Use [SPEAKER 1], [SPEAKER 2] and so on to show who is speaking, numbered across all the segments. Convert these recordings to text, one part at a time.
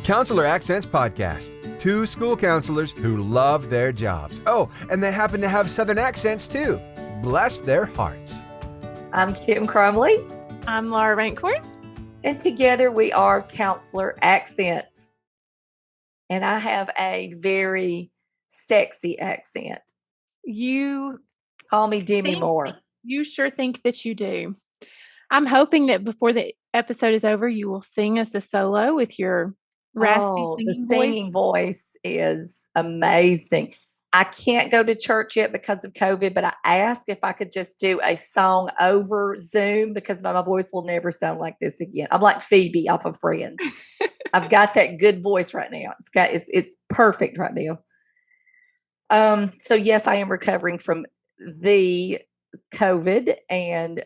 [SPEAKER 1] Counselor Accents Podcast. Two school counselors who love their jobs. Oh, and they happen to have Southern accents too. Bless their hearts.
[SPEAKER 2] I'm Kim Crumley.
[SPEAKER 3] I'm Laura Rancourt.
[SPEAKER 2] And together we are Counselor Accents. And I have a very sexy accent.
[SPEAKER 3] You
[SPEAKER 2] call me Demi Moore.
[SPEAKER 3] You sure think that you do. I'm hoping that before the episode is over, you will sing us a solo with your raspy
[SPEAKER 2] singing voice is amazing. I can't go to church yet because of COVID, but I asked if I could just do a song over Zoom because my voice will never sound like this again. I'm like Phoebe off of Friends. I've got that good voice right now. It's perfect right now. So yes, I am recovering from the COVID, and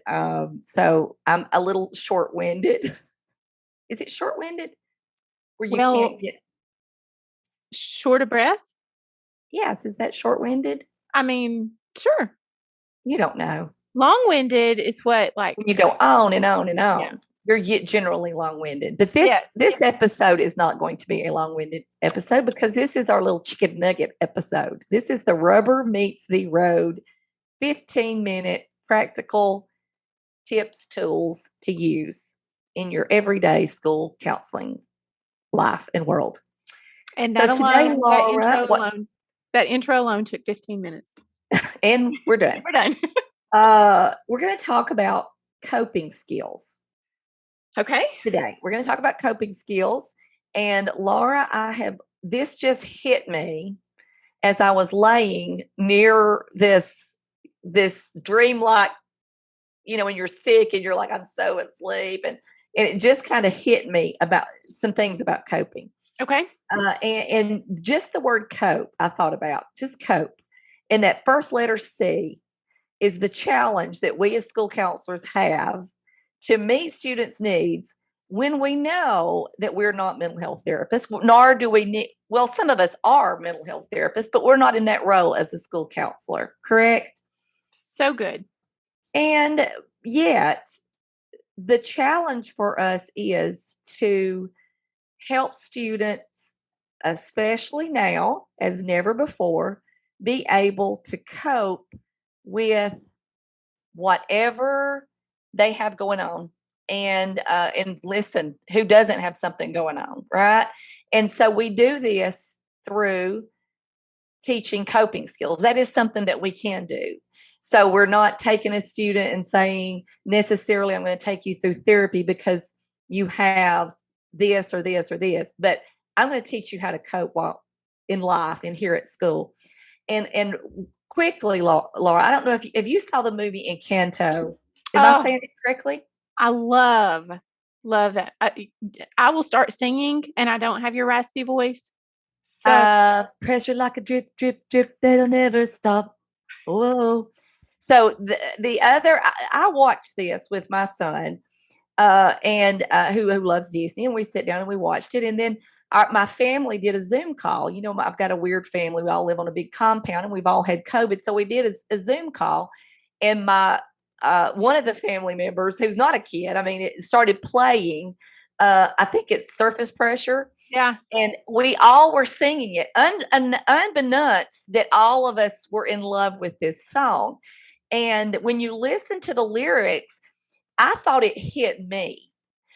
[SPEAKER 2] so I'm a little short-winded. Is it short-winded? Where you can't get
[SPEAKER 3] short of breath?
[SPEAKER 2] Yes, is that short-winded?
[SPEAKER 3] I mean, sure.
[SPEAKER 2] You don't know.
[SPEAKER 3] Long-winded is what, like,
[SPEAKER 2] when you go on and on and on.
[SPEAKER 3] Yeah.
[SPEAKER 2] You're generally long-winded. But this episode is not going to be a long-winded episode because this is our little chicken nugget episode. This is the rubber meets the road, 15-minute practical tips, tools to use in your everyday school counseling life and world.
[SPEAKER 3] And
[SPEAKER 2] so today, Laura,
[SPEAKER 3] that intro alone took 15 minutes.
[SPEAKER 2] And we're done.
[SPEAKER 3] We're done.
[SPEAKER 2] We're going to talk about coping skills.
[SPEAKER 3] Okay.
[SPEAKER 2] Today, we're going to talk about coping skills. And Laura, this just hit me as I was laying near this dreamlike, when you're sick and you're like, I'm so asleep. And it just kind of hit me about some things about coping.
[SPEAKER 3] Okay.
[SPEAKER 2] And just the word cope, I thought about just cope. And that first letter C is the challenge that we as school counselors have to meet students' needs when we know that we're not mental health therapists, nor do we need, some of us are mental health therapists, but we're not in that role as a school counselor, correct?
[SPEAKER 3] So good.
[SPEAKER 2] And yet, the challenge for us is to help students, especially now, as never before, be able to cope with whatever they have going on. And listen, who doesn't have something going on, right? And so we do this through teaching coping skills. That is something that we can do. So we're not taking a student and saying necessarily, I'm going to take you through therapy because you have this or this or this, but I'm going to teach you how to cope while in life and here at school. And quickly, Laura, I don't know if you saw the movie Encanto. Am I saying it correctly?
[SPEAKER 3] I love that. I will start singing and I don't have your raspy voice.
[SPEAKER 2] So. Pressure like a drip, drip, drip, that'll never stop. Whoa. So the other, I watched this with my son, and who loves Disney, and we sit down and we watched it. And then my family did a Zoom call. I've got a weird family. We all live on a big compound, and we've all had COVID. So we did a Zoom call, and my one of the family members, who's not a kid, it started playing. I think it's Surface Pressure.
[SPEAKER 3] Yeah.
[SPEAKER 2] And we all were singing it, unbeknownst that all of us were in love with this song. And when you listen to the lyrics, I thought it hit me.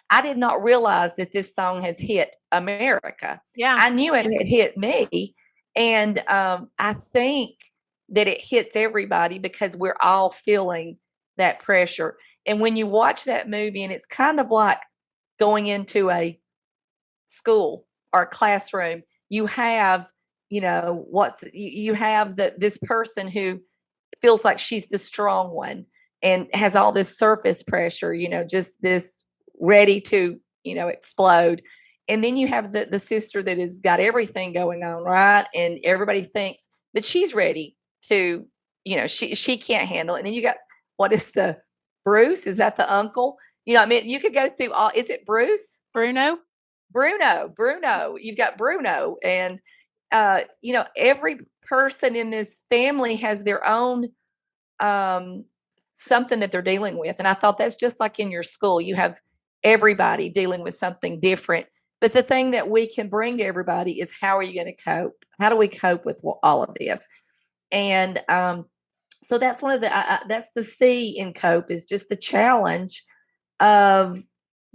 [SPEAKER 2] I did not realize that this song has hit America.
[SPEAKER 3] Yeah.
[SPEAKER 2] I knew it had hit me. And I think that it hits everybody because we're all feeling that pressure. And when you watch that movie, and it's kind of like going into a school or a classroom, you have, you have this person who feels like she's the strong one and has all this surface pressure, just this ready to, explode. And then you have the sister that has got everything going on, right? And everybody thinks, but she's ready to, she can't handle it. And then you got, what is the Bruce? Is that the uncle? You could go through all, is it Bruce?
[SPEAKER 3] Bruno.
[SPEAKER 2] You've got Bruno. And, every person in this family has their own something that they're dealing with. And I thought that's just like in your school. You have everybody dealing with something different. But the thing that we can bring to everybody is, how are you going to cope? How do we cope with all of this? And so that's one of the that's the C in cope, is just the challenge of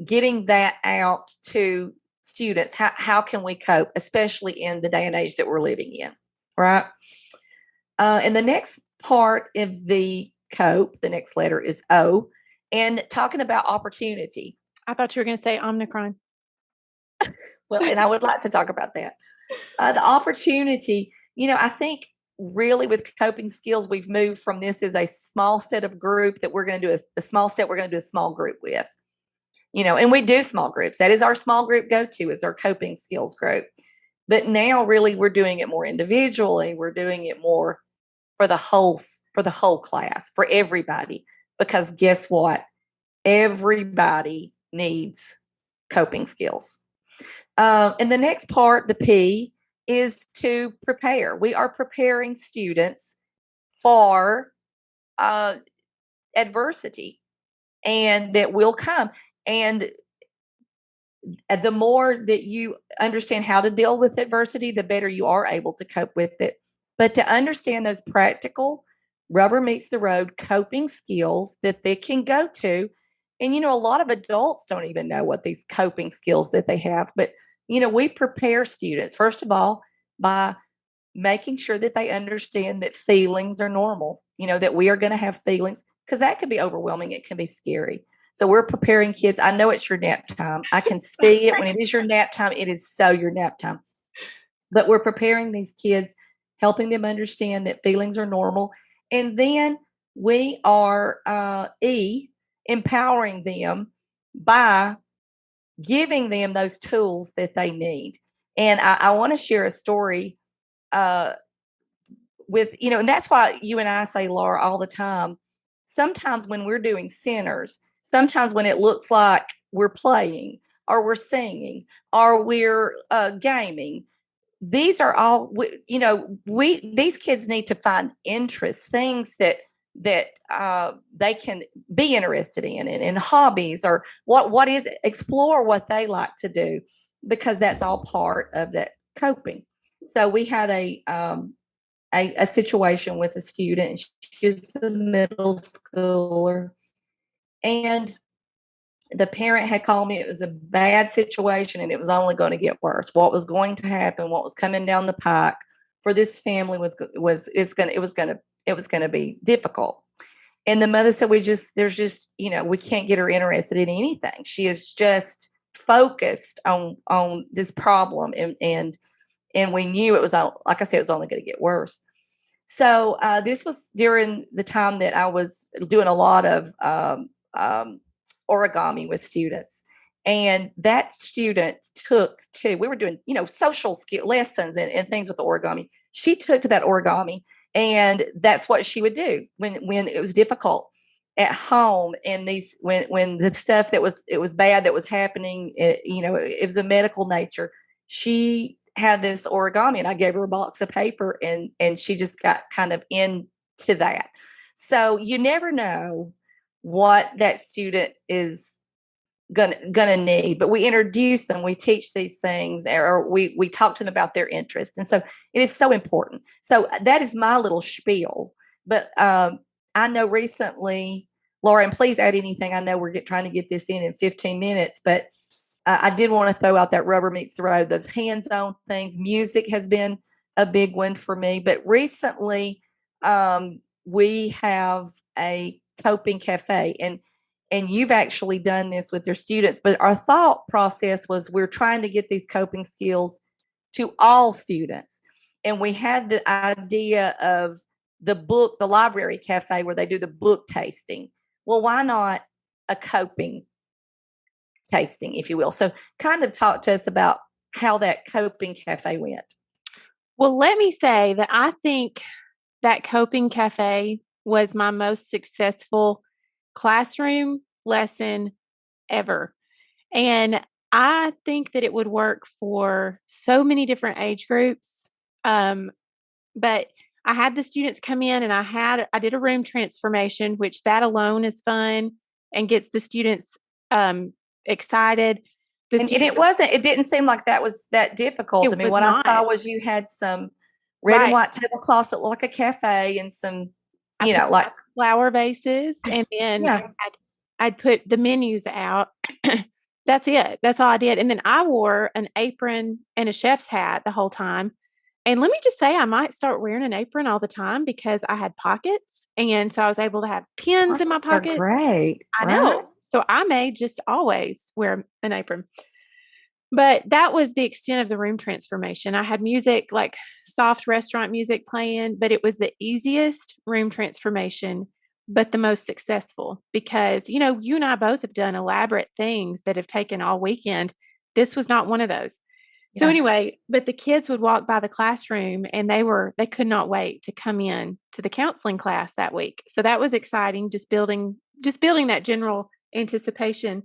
[SPEAKER 2] getting that out to students. How can we cope, especially in the day and age that we're living in, right? And the next part of the cope, the next letter is O, and talking about opportunity.
[SPEAKER 3] I thought you were going to say Omicron.
[SPEAKER 2] Well, and I would like to talk about that. The opportunity, I think really with coping skills, we've moved from this as a small set of group that we're going to do a small set, we're going to do a small group with, and we do small groups. That is our small group go-to, is our coping skills group. But now really we're doing it more individually. We're doing it more for the whole class, for everybody, because guess what? Everybody needs coping skills. And the next part, the P, is to prepare. We are preparing students for adversity, and that will come. And the more that you understand how to deal with adversity, the better you are able to cope with it. But to understand those practical, rubber meets the road coping skills that they can go to. And, a lot of adults don't even know what these coping skills that they have. But, we prepare students, first of all, by making sure that they understand that feelings are normal, that we are going to have feelings, because that can be overwhelming. It can be scary. So we're preparing kids. I know it's your nap time. I can see it when it is your nap time. It is so your nap time. But we're preparing these kids, helping them understand that feelings are normal. And then we are empowering them by giving them those tools that they need. And I want to share a story with, and that's why you and I say, Laura, all the time, sometimes when we're doing centers, sometimes when it looks like we're playing or we're singing or we're gaming, these are all, these kids need to find interests, things that they can be interested in, and hobbies, or what is it, explore what they like to do, because that's all part of that coping. So we had a situation with a student. She's a middle schooler, and the parent had called me. It was a bad situation, and it was only going to get worse. What was going to happen, what was coming down the pike for this family was going to be difficult. And the mother said, we can't get her interested in anything. She is just focused on this problem, and we knew it was, like I said, it was only going to get worse. So this was during the time that I was doing a lot of origami with students. And that student we were doing, social skill lessons and things with the origami. She took to that origami, and that's what she would do when it was difficult at home. And when the stuff it was bad that was happening, it was a medical nature. She had this origami, and I gave her a box of paper, and she just got kind of into that. So you never know what that student is gonna need, but we introduce them, we teach these things, or we talk to them about their interest. And so it is so important. So that is my little spiel. But I know recently, Laura, and please add anything. I know we're trying to get this in 15 minutes, but I did want to throw out that rubber meets the road, those hands-on things. Music has been a big one for me, but recently we have a coping cafe, and you've actually done this with your students. But our thought process was, we're trying to get these coping skills to all students. And we had the idea of the library cafe, where they do the book tasting. Well, why not a coping tasting, if you will? So kind of talk to us about how that coping cafe went.
[SPEAKER 3] Well, let me say that I think that coping cafe was my most successful classroom lesson ever. And I think that it would work for so many different age groups. But I had the students come in, and I did a room transformation, which that alone is fun and gets the students excited.
[SPEAKER 2] And it didn't seem like that was that difficult. I mean, what I saw was you had some red and white tablecloths that looked like a cafe and some, like
[SPEAKER 3] flower vases. And then I'd put the menus out. That's it. That's all I did. And then I wore an apron and a chef's hat the whole time. And let me just say, I might start wearing an apron all the time because I had pockets. And so I was able to have pins in my pockets.
[SPEAKER 2] Great.
[SPEAKER 3] I know. So I may just always wear an apron. But that was the extent of the room transformation. I had music, like soft restaurant music playing, but it was the easiest room transformation, but the most successful because, you and I both have done elaborate things that have taken all weekend. This was not one of those. So anyway, but the kids would walk by the classroom and they could not wait to come in to the counseling class that week. So that was exciting, just building that general anticipation.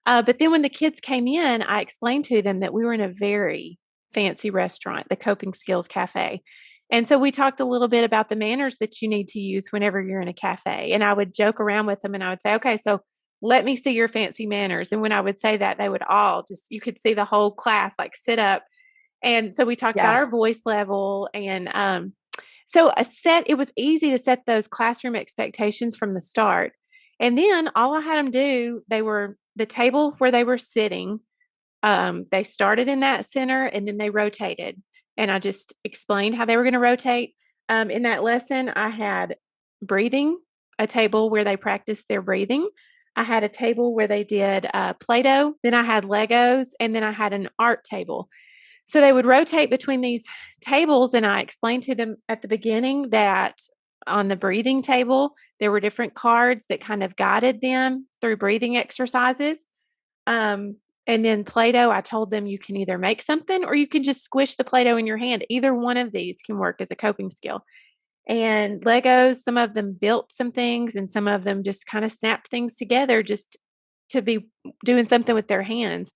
[SPEAKER 3] But then when the kids came in, I explained to them that we were in a very fancy restaurant, the Coping Skills Cafe. And so we talked a little bit about the manners that you need to use whenever you're in a cafe. And I would joke around with them and I would say, okay, so let me see your fancy manners. And when I would say that, they would all you could see the whole class like sit up. And so we talked about our voice level. And so it was easy to set those classroom expectations from the start. And then all I had them do, the table where they were sitting, they started in that center and then they rotated. And I just explained how they were going to rotate. In that lesson, I had breathing, a table where they practiced their breathing. I had a table where they did Play-Doh. Then I had Legos. And then I had an art table. So they would rotate between these tables. And I explained to them at the beginning that on the breathing table, there were different cards that kind of guided them through breathing exercises. And then Play-Doh, I told them you can either make something or you can just squish the Play-Doh in your hand. Either one of these can work as a coping skill. And Legos, some of them built some things and some of them just kind of snapped things together just to be doing something with their hands.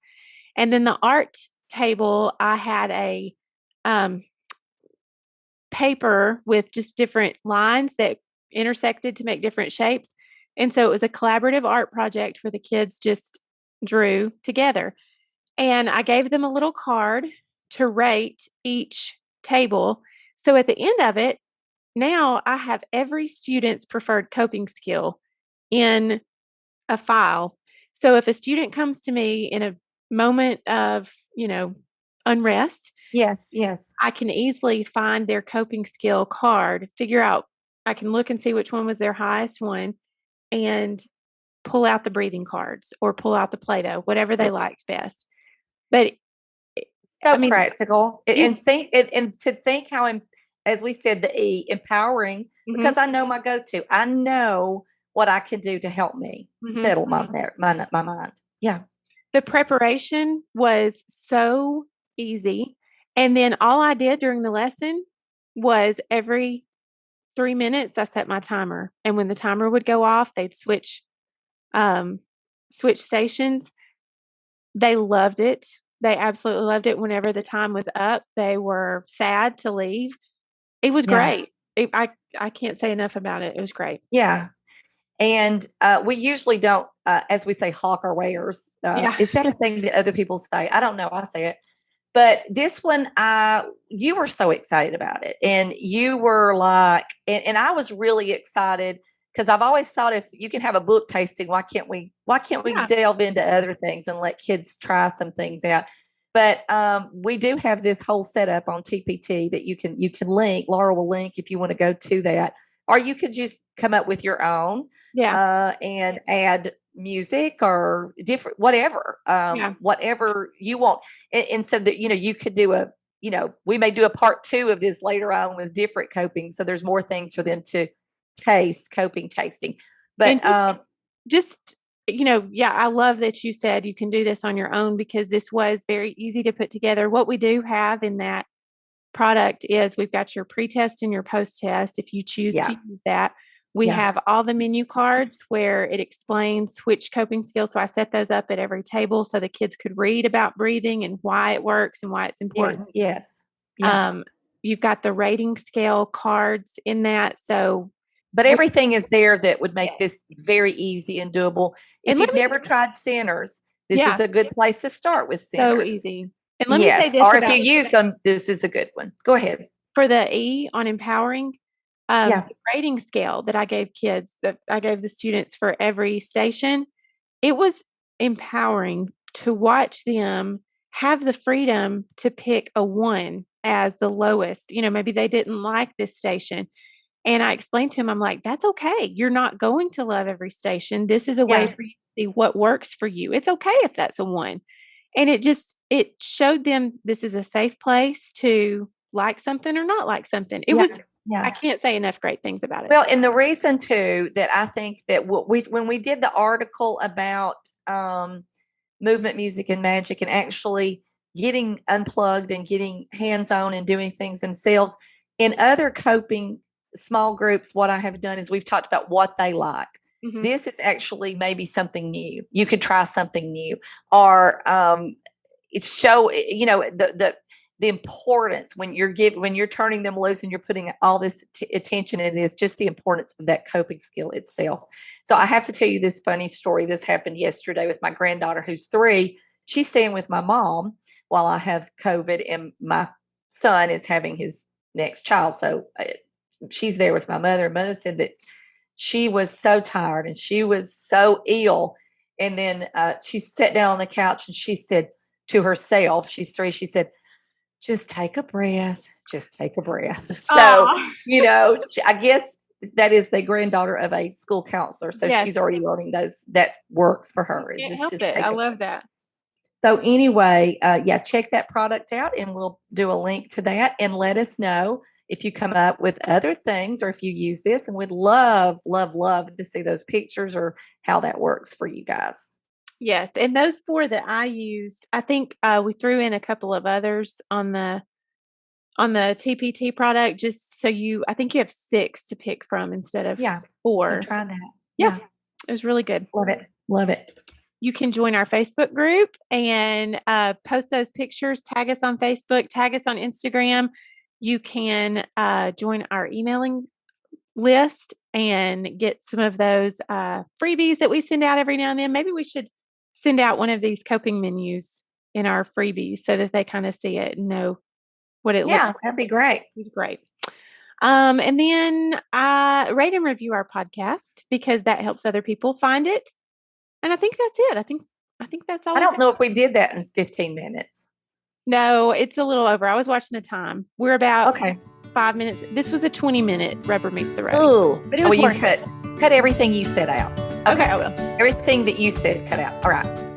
[SPEAKER 3] And then the art table, I had a paper with just different lines that intersected to make different shapes. And so it was a collaborative art project where the kids just drew together. And I gave them a little card to rate each table. So at the end of it, now I have every student's preferred coping skill in a file. So if a student comes to me in a moment of, unrest,
[SPEAKER 2] yes,
[SPEAKER 3] I can easily find their coping skill card, figure out, I can look and see which one was their highest one and pull out the breathing cards or pull out the Play-Doh, whatever they liked best. But
[SPEAKER 2] practical and to think how, as we said, the E, empowering, because I know my go-to. I know what I can do to help me settle my mind. Yeah.
[SPEAKER 3] The preparation was so easy. And then all I did during the lesson was every 3 minutes, I set my timer. And when the timer would go off, they'd switch stations. They loved it. They absolutely loved it. Whenever the time was up, they were sad to leave. It was great. I can't say enough about it. It was great.
[SPEAKER 2] Yeah. And we usually don't, as we say, hawk our wares. Is that a thing that other people say? I don't know. I say it. But this one, you were so excited about it. And you were like, and I was really excited because I've always thought if you can have a book tasting, why can't we delve into other things and let kids try some things out? But we do have this whole setup on TPT that you can link. Laura will link if you want to go to that, or you could just come up with your own, and add music or different whatever you want, and so that you could do we may do a part 2 of this later on with different coping. So there's more things for them to taste, coping tasting. But
[SPEAKER 3] I love that you said you can do this on your own because this was very easy to put together. What we do have in that product is we've got your pre-test and your post-test. If you choose to use that, we have all the menu cards where it explains which coping skills. So I set those up at every table so the kids could read about breathing and why it works and why it's important.
[SPEAKER 2] Yes.
[SPEAKER 3] You've got the rating scale cards in that.
[SPEAKER 2] But everything is there that would make this very easy and doable. If you've never tried Centers, This
[SPEAKER 3] Yeah.
[SPEAKER 2] is a good place to start with
[SPEAKER 3] So
[SPEAKER 2] centers.
[SPEAKER 3] easy. And let me say
[SPEAKER 2] Yes,
[SPEAKER 3] this
[SPEAKER 2] or if
[SPEAKER 3] about
[SPEAKER 2] you use them, this is a good one. Go ahead.
[SPEAKER 3] for the E on empowering,
[SPEAKER 2] Yeah.
[SPEAKER 3] the rating scale that I gave kids, that I gave the students for every station, it was empowering to watch them have the freedom to pick a 1 as the lowest. Maybe they didn't like this station. And I explained to them, I'm like, that's okay. You're not going to love every station. This is a way
[SPEAKER 2] Yeah.
[SPEAKER 3] for you to see what works for you. It's okay if that's a 1. And it showed them this is a safe place to like something or not like something. I
[SPEAKER 2] Yeah.
[SPEAKER 3] can't say enough great things about it.
[SPEAKER 2] Well, and the reason too that I think that when we did the article about movement, music, and magic, and actually getting unplugged and getting hands-on and doing things themselves in other coping small groups, what I have done is we've talked about what they like.
[SPEAKER 3] Mhm.
[SPEAKER 2] This is actually maybe something new. You could try something new, or it's show the importance when you're turning them loose and you're putting all this attention in this, just the importance of that coping skill itself. So I have to tell you this funny story. This happened yesterday with my granddaughter, who's 3. She's staying with my mom while I have COVID, and my son is having his next child. So she's there with my mother. And mother said that she was so tired and she was so ill. And then she sat down on the couch and she said to herself, she's 3, she said, just take a breath. Just take a breath. So, I guess that is the granddaughter of a school counselor. So
[SPEAKER 3] Yes.
[SPEAKER 2] she's already learning those. That works for her.
[SPEAKER 3] Can't
[SPEAKER 2] It's
[SPEAKER 3] help
[SPEAKER 2] just
[SPEAKER 3] it.
[SPEAKER 2] take
[SPEAKER 3] I
[SPEAKER 2] a
[SPEAKER 3] love that.
[SPEAKER 2] So anyway, check that product out and we'll do a link to that and let us know if you come up with other things or if you use this, and we'd love, love, love to see those pictures or how that works for you guys.
[SPEAKER 3] Yes. And those 4 that I used, I think we threw in a couple of others on the TPT product, just so I think you have 6 to pick from instead of
[SPEAKER 2] So
[SPEAKER 3] 4.
[SPEAKER 2] try that.
[SPEAKER 3] Yeah. It was really good.
[SPEAKER 2] Love it. Love it.
[SPEAKER 3] You can join our Facebook group and post those pictures, tag us on Facebook, tag us on Instagram. You can join our emailing list and get some of those freebies that we send out every now and then. Maybe we should send out one of these coping menus in our freebies so that they kind of see it and know what it looks like.
[SPEAKER 2] That'd be great.
[SPEAKER 3] It's great. And then rate and review our podcast because that helps other people find it. And I think that's it. I think that's all.
[SPEAKER 2] I don't know if we did that in 15 minutes.
[SPEAKER 3] No, it's a little over. I was watching the time. We're about
[SPEAKER 2] Okay.
[SPEAKER 3] 5 minutes. This was a 20-minute Rubber Meets the Road.
[SPEAKER 2] Ooh.
[SPEAKER 3] But it was
[SPEAKER 2] you
[SPEAKER 3] worth it.
[SPEAKER 2] cut everything you said out.
[SPEAKER 3] Okay, I will.
[SPEAKER 2] Everything that you said, cut out. All right.